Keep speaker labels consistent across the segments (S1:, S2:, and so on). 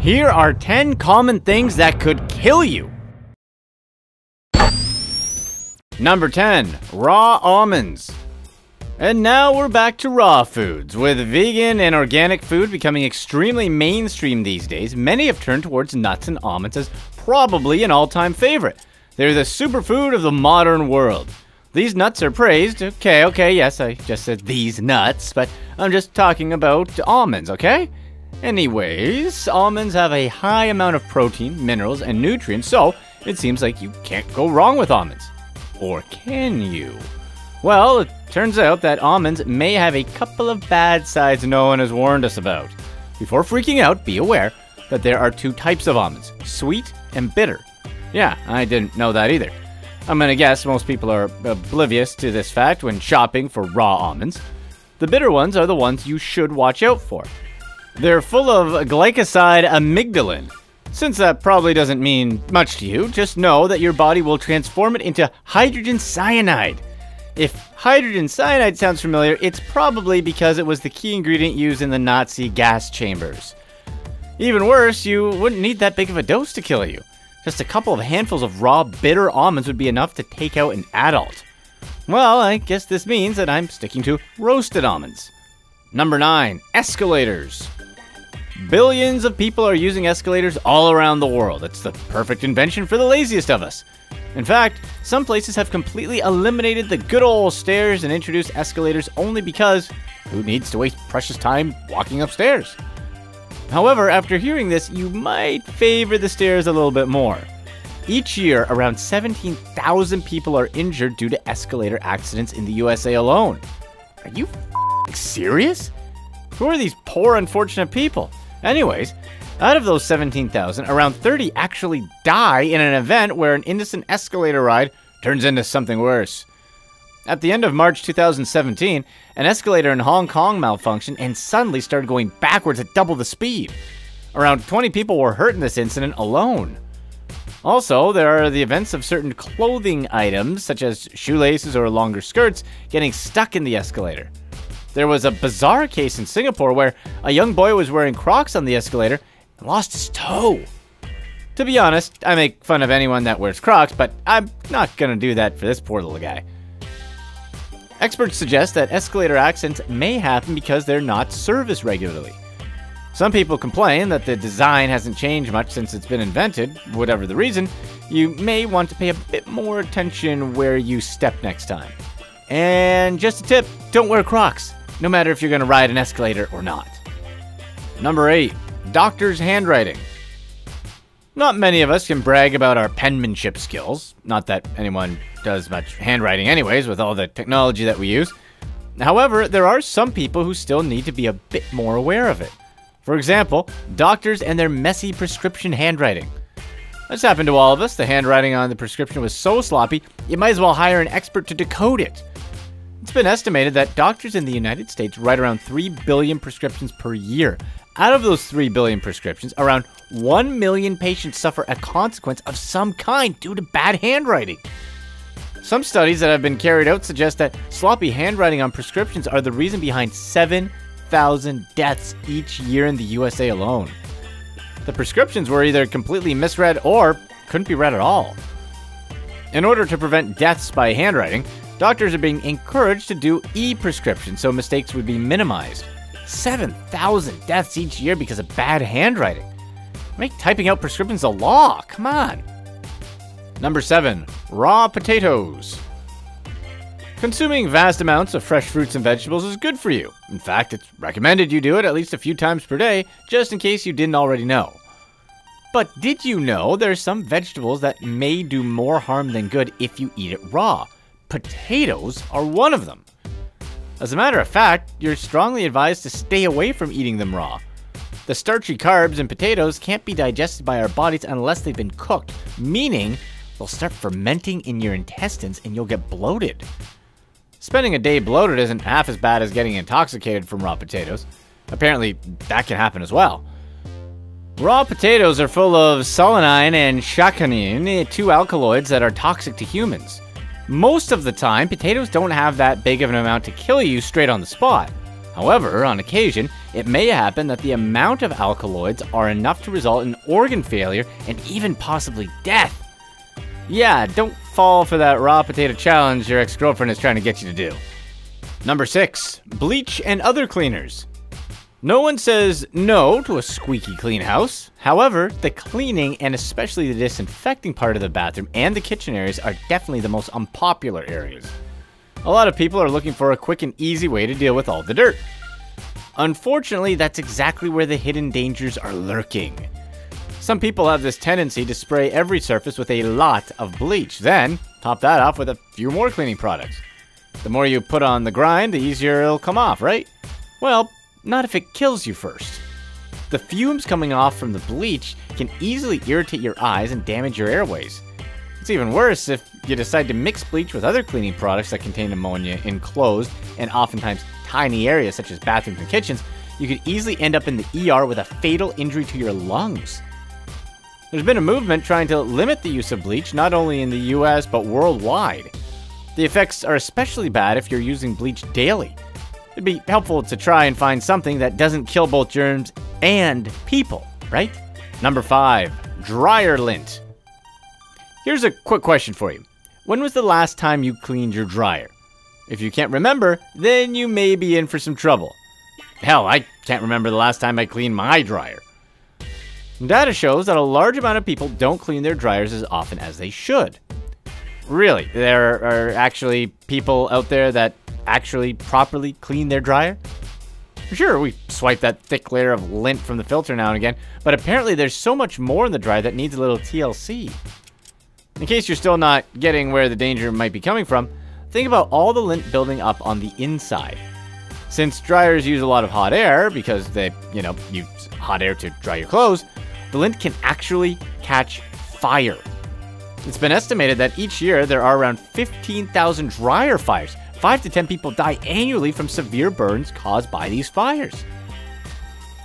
S1: Here are 10 common things that could kill you. Number 10. Raw almonds. And now we're back to raw foods. With vegan and organic food becoming extremely mainstream these days, many have turned towards nuts and almonds as probably an all-time favorite. They're the superfood of the modern world. These nuts are praised. Okay, yes, I just said these nuts, but I'm just talking about almonds, okay? Anyways, almonds have a high amount of protein, minerals, and nutrients, so it seems like you can't go wrong with almonds. Or can you? Well, it turns out that almonds may have a couple of bad sides no one has warned us about. Before freaking out, be aware that there are 2 types of almonds, sweet and bitter. Yeah, I didn't know that either. I'm gonna guess most people are oblivious to this fact when shopping for raw almonds. The bitter ones are the ones you should watch out for. They're full of glycoside amygdalin. Since that probably doesn't mean much to you, just know that your body will transform it into hydrogen cyanide. If hydrogen cyanide sounds familiar, it's probably because it was the key ingredient used in the Nazi gas chambers. Even worse, you wouldn't need that big of a dose to kill you. Just a couple of handfuls of raw, bitter almonds would be enough to take out an adult. Well, I guess this means that I'm sticking to roasted almonds. Number 9. Escalators. Billions of people are using escalators all around the world. It's the perfect invention for the laziest of us. In fact, some places have completely eliminated the good old stairs and introduced escalators only because who needs to waste precious time walking upstairs? However, after hearing this, you might favor the stairs a little bit more. Each year, around 17,000 people are injured due to escalator accidents in the USA alone. Are you serious? Who are these poor, unfortunate people? Anyways, out of those 17,000, around 30 actually die in an event where an innocent escalator ride turns into something worse. At the end of March 2017, an escalator in Hong Kong malfunctioned and suddenly started going backwards at double the speed. Around 20 people were hurt in this incident alone. Also, there are the events of certain clothing items, such as shoelaces or longer skirts, getting stuck in the escalator. There was a bizarre case in Singapore where a young boy was wearing Crocs on the escalator and lost his toe. To be honest, I make fun of anyone that wears Crocs, but I'm not gonna do that for this poor little guy. Experts suggest that escalator accidents may happen because they're not serviced regularly. Some people complain that the design hasn't changed much since it's been invented. Whatever the reason, you may want to pay a bit more attention where you step next time. And just a tip, don't wear Crocs, no matter if you're going to ride an escalator or not. Number 8. Doctor's handwriting. Not many of us can brag about our penmanship skills. Not that anyone does much handwriting anyways with all the technology that we use. However, there are some people who still need to be a bit more aware of it. For example, doctors and their messy prescription handwriting. This happened to all of us. The handwriting on the prescription was so sloppy, you might as well hire an expert to decode it. It's been estimated that doctors in the United States write around 3 billion prescriptions per year. Out of those 3 billion prescriptions, around 1 million patients suffer a consequence of some kind due to bad handwriting. Some studies that have been carried out suggest that sloppy handwriting on prescriptions are the reason behind 7,000 deaths each year in the USA alone. The prescriptions were either completely misread or couldn't be read at all. In order to prevent deaths by handwriting, doctors are being encouraged to do e-prescription so mistakes would be minimized. 7,000 deaths each year because of bad handwriting. Make typing out prescriptions a law, come on. Number 7. Raw potatoes. Consuming vast amounts of fresh fruits and vegetables is good for you. In fact, it's recommended you do it at least a few times per day, just in case you didn't already know. But did you know there are some vegetables that may do more harm than good if you eat it raw? Potatoes are one of them. As a matter of fact, you're strongly advised to stay away from eating them raw. The starchy carbs in potatoes can't be digested by our bodies unless they've been cooked, meaning they'll start fermenting in your intestines and you'll get bloated. Spending a day bloated isn't half as bad as getting intoxicated from raw potatoes. Apparently, that can happen as well. Raw potatoes are full of solanine and chaconine, 2 alkaloids that are toxic to humans. Most of the time, potatoes don't have that big of an amount to kill you straight on the spot. However, on occasion, it may happen that the amount of alkaloids are enough to result in organ failure and even possibly death. Yeah, don't fall for that raw potato challenge your ex-girlfriend is trying to get you to do. Number 6. Bleach and other cleaners. No one says no to a squeaky clean house. However, the cleaning and especially the disinfecting part of the bathroom and the kitchen areas are definitely the most unpopular areas. A lot of people are looking for a quick and easy way to deal with all the dirt. Unfortunately, that's exactly where the hidden dangers are lurking. Some people have this tendency to spray every surface with a lot of bleach, then top that off with a few more cleaning products. The more you put on the grind, the easier it'll come off, right? Well, not if it kills you first. The fumes coming off from the bleach can easily irritate your eyes and damage your airways. It's even worse if you decide to mix bleach with other cleaning products that contain ammonia in closed and oftentimes tiny areas such as bathrooms and kitchens. You could easily end up in the ER with a fatal injury to your lungs. There's been a movement trying to limit the use of bleach not only in the US but worldwide. The effects are especially bad if you're using bleach daily. It'd be helpful to try and find something that doesn't kill both germs and people, right? Number 5. Dryer lint. Here's a quick question for you. When was the last time you cleaned your dryer? If you can't remember, then you may be in for some trouble. Hell, I can't remember the last time I cleaned my dryer. Data shows that a large amount of people don't clean their dryers as often as they should. Really, there are actually people out there that actually properly clean their dryer? Sure, we swipe that thick layer of lint from the filter now and again, but apparently there's so much more in the dryer that needs a little TLC. In case you're still not getting where the danger might be coming from, think about all the lint building up on the inside. Since dryers use a lot of hot air, because they, use hot air to dry your clothes, the lint can actually catch fire. It's been estimated that each year there are around 15,000 dryer fires. 5 to 10 people die annually from severe burns caused by these fires.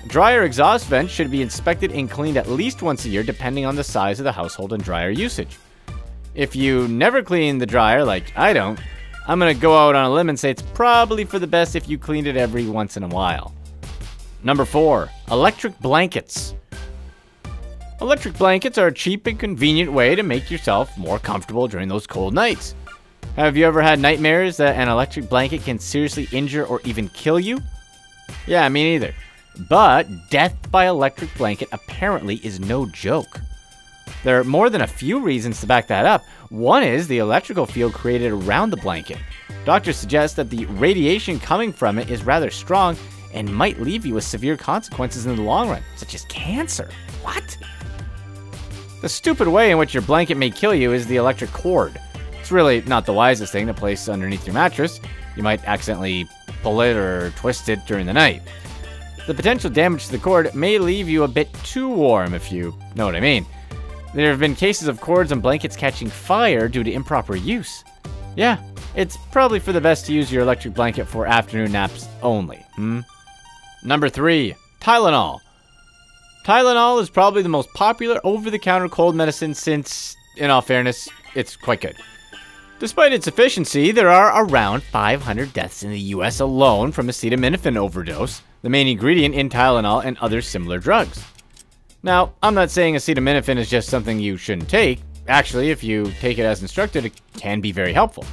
S1: Dryer exhaust vents should be inspected and cleaned at least once a year depending on the size of the household and dryer usage. If you never clean the dryer like I don't, I'm going to go out on a limb and say it's probably for the best if you cleaned it every once in a while. Number 4. Electric blankets. Electric blankets are a cheap and convenient way to make yourself more comfortable during those cold nights. Have you ever had nightmares that an electric blanket can seriously injure or even kill you? Yeah, me neither. But death by electric blanket apparently is no joke. There are more than a few reasons to back that up. One is the electrical field created around the blanket. Doctors suggest that the radiation coming from it is rather strong and might leave you with severe consequences in the long run, such as cancer. What? The stupid way in which your blanket may kill you is the electric cord. It's really not the wisest thing to place underneath your mattress. You might accidentally pull it or twist it during the night. The potential damage to the cord may leave you a bit too warm, if you know what I mean. There have been cases of cords and blankets catching fire due to improper use. Yeah, it's probably for the best to use your electric blanket for afternoon naps only. Number 3. Tylenol. Tylenol is probably the most popular over-the-counter cold medicine since, in all fairness, it's quite good. Despite its efficiency, there are around 500 deaths in the US alone from acetaminophen overdose, the main ingredient in Tylenol and other similar drugs. Now, I'm not saying acetaminophen is just something you shouldn't take. Actually, if you take it as instructed, it can be very helpful.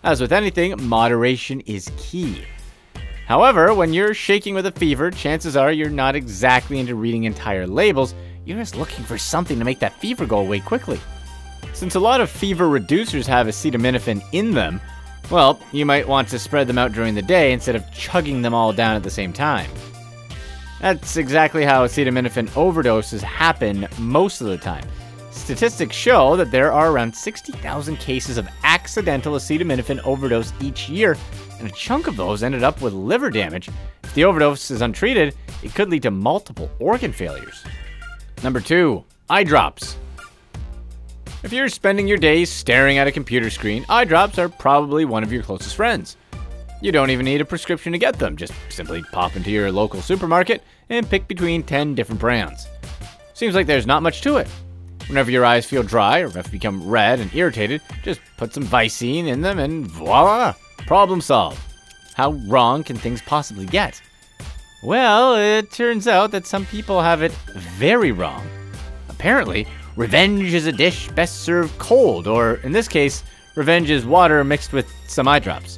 S1: As with anything, moderation is key. However, when you're shaking with a fever, chances are you're not exactly into reading entire labels. You're just looking for something to make that fever go away quickly. Since a lot of fever reducers have acetaminophen in them, well, you might want to spread them out during the day instead of chugging them all down at the same time. That's exactly how acetaminophen overdoses happen most of the time. Statistics show that there are around 60,000 cases of accidental acetaminophen overdose each year, and a chunk of those ended up with liver damage. If the overdose is untreated, it could lead to multiple organ failures. Number 2. Eye drops. If you're spending your days staring at a computer screen, eye drops are probably one of your closest friends. You don't even need a prescription to get them, just simply pop into your local supermarket and pick between 10 different brands. Seems like there's not much to it. Whenever your eyes feel dry or have become red and irritated, just put some Vicine in them and voila, problem solved. How wrong can things possibly get? Well, it turns out that some people have it very wrong. Apparently, revenge is a dish best served cold, or in this case, revenge is water mixed with some eye drops.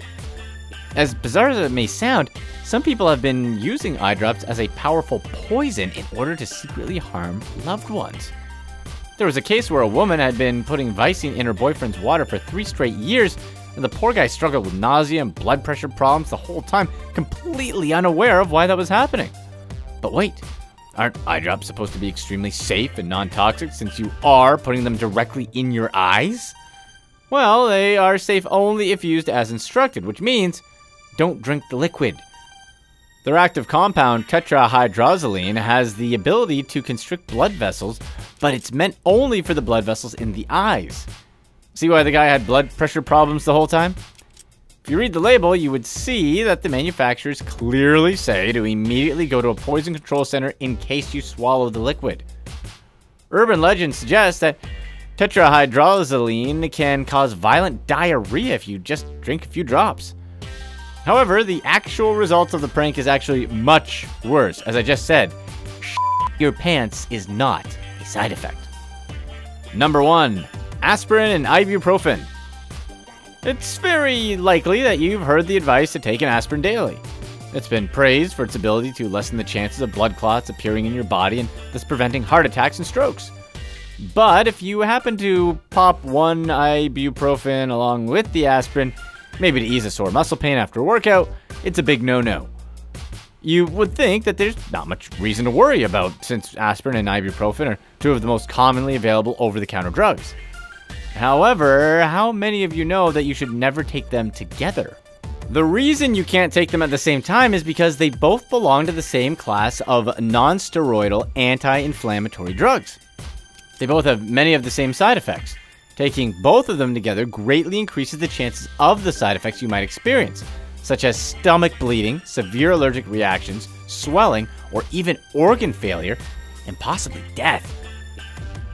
S1: As bizarre as it may sound, some people have been using eye drops as a powerful poison in order to secretly harm loved ones. There was a case where a woman had been putting Vicine in her boyfriend's water for 3 straight years, and the poor guy struggled with nausea and blood pressure problems the whole time, completely unaware of why that was happening. But wait, aren't eye drops supposed to be extremely safe and non-toxic since you are putting them directly in your eyes? Well, they are safe only if used as instructed, which means don't drink the liquid. Their active compound, tetrahydrozoline, has the ability to constrict blood vessels, but it's meant only for the blood vessels in the eyes. See why the guy had blood pressure problems the whole time? If you read the label, you would see that the manufacturers clearly say to immediately go to a poison control center in case you swallow the liquid. Urban legend suggests that tetrahydrozoline can cause violent diarrhea if you just drink a few drops. However, the actual result of the prank is actually much worse. As I just said, your pants is not a side effect. Number 1. Aspirin and ibuprofen. It's very likely that you've heard the advice to take an aspirin daily. It's been praised for its ability to lessen the chances of blood clots appearing in your body and thus preventing heart attacks and strokes. But if you happen to pop one ibuprofen along with the aspirin, maybe to ease a sore muscle pain after a workout, it's a big no-no. You would think that there's not much reason to worry about since aspirin and ibuprofen are 2 of the most commonly available over-the-counter drugs. However, how many of you know that you should never take them together? The reason you can't take them at the same time is because they both belong to the same class of non-steroidal anti-inflammatory drugs. They both have many of the same side effects. Taking both of them together greatly increases the chances of the side effects you might experience, such as stomach bleeding, severe allergic reactions, swelling, or even organ failure, and possibly death.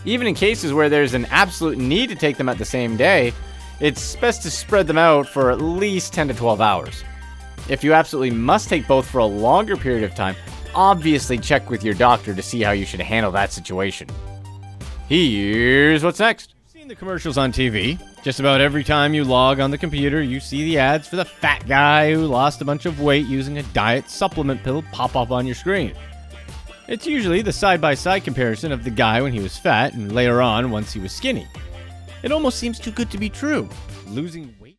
S1: Even in cases where there's an absolute need to take them at the same day, it's best to spread them out for at least 10 to 12 hours. If you absolutely must take both for a longer period of time, obviously check with your doctor to see how you should handle that situation. Here's what's next.
S2: You've seen the commercials on TV. Just about every time you log on the computer, you see the ads for the fat guy who lost a bunch of weight using a diet supplement pill pop up on your screen. It's usually the side-by-side comparison of the guy when he was fat and later on once he was skinny. It almost seems too good to be true. Losing weight